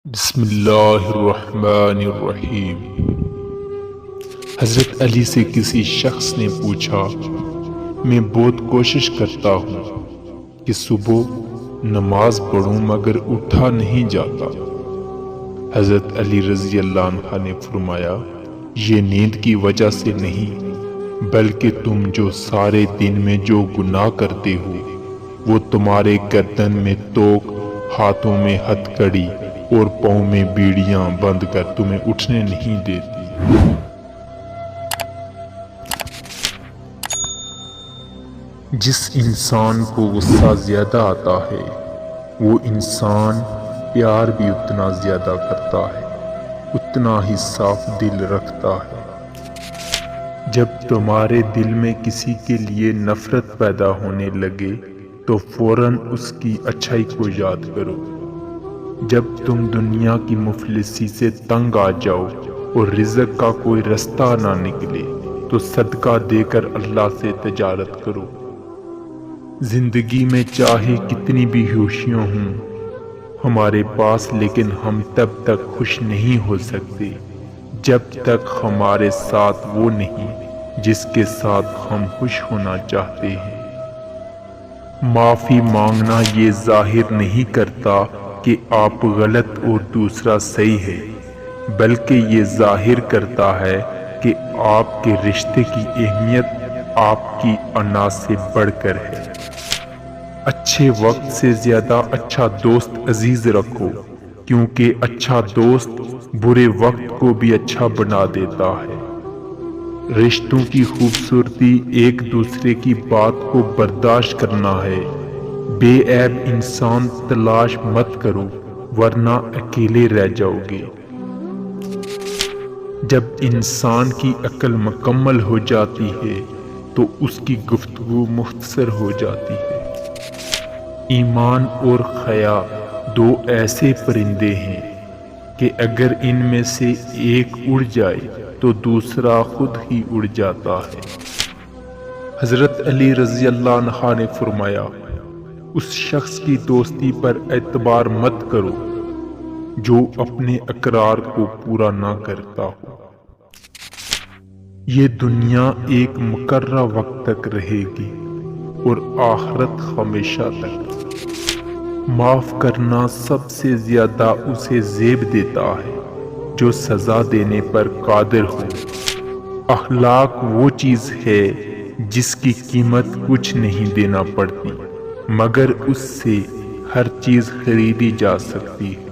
بسم اللہ الرحمن الرحیم۔ حضرت علی سے کسی شخص نے پوچھا، میں بہت کوشش کرتا ہوں کہ صبح نماز پڑھوں مگر اٹھا نہیں جاتا۔ حضرت علی رضی اللہ عنہ نے فرمایا، یہ نیند کی وجہ سے نہیں بلکہ تم جو سارے دن میں جو گناہ کرتے ہو وہ تمہارے گردن میں توق، ہاتھوں میں ہتھ کڑی اور پاؤں میں بیڑیاں بند کر تمہیں اٹھنے نہیں دیتی۔ جس انسان کو غصہ زیادہ آتا ہے وہ انسان پیار بھی اتنا زیادہ کرتا ہے، اتنا ہی صاف دل رکھتا ہے۔ جب تمہارے دل میں کسی کے لیے نفرت پیدا ہونے لگے تو فوراً اس کی اچھائی کو یاد کرو۔ جب تم دنیا کی مفلسی سے تنگ آ جاؤ اور رزق کا کوئی رستہ نہ نکلے تو صدقہ دے کر اللہ سے تجارت کرو۔ زندگی میں چاہے کتنی بھی خوشیاں ہوں ہمارے پاس، لیکن ہم تب تک خوش نہیں ہو سکتے جب تک ہمارے ساتھ وہ نہیں جس کے ساتھ ہم خوش ہونا چاہتے ہیں۔ معافی مانگنا یہ ظاہر نہیں کرتا کہ آپ غلط اور دوسرا صحیح ہے، بلکہ یہ ظاہر کرتا ہے کہ آپ کے رشتے کی اہمیت آپ کی انا سے بڑھ کر ہے۔ اچھے وقت سے زیادہ اچھا دوست عزیز رکھو، کیونکہ اچھا دوست برے وقت کو بھی اچھا بنا دیتا ہے۔ رشتوں کی خوبصورتی ایک دوسرے کی بات کو برداشت کرنا ہے۔ بے عیب انسان تلاش مت کرو ورنہ اکیلے رہ جاؤ گے۔ جب انسان کی عقل مکمل ہو جاتی ہے تو اس کی گفتگو مختصر ہو جاتی ہے۔ ایمان اور حیا دو ایسے پرندے ہیں کہ اگر ان میں سے ایک اڑ جائے تو دوسرا خود ہی اڑ جاتا ہے۔ حضرت علی رضی اللہ عنہ نے فرمایا، اس شخص کی دوستی پر اعتبار مت کرو جو اپنے اقرار کو پورا نہ کرتا ہو۔ یہ دنیا ایک مقررہ وقت تک رہے گی اور آخرت ہمیشہ تک۔ معاف کرنا سب سے زیادہ اسے زیب دیتا ہے جو سزا دینے پر قادر ہو۔ اخلاق وہ چیز ہے جس کی قیمت کچھ نہیں دینا پڑتی، مگر اس سے ہر چیز خریدی جا سکتی ہے۔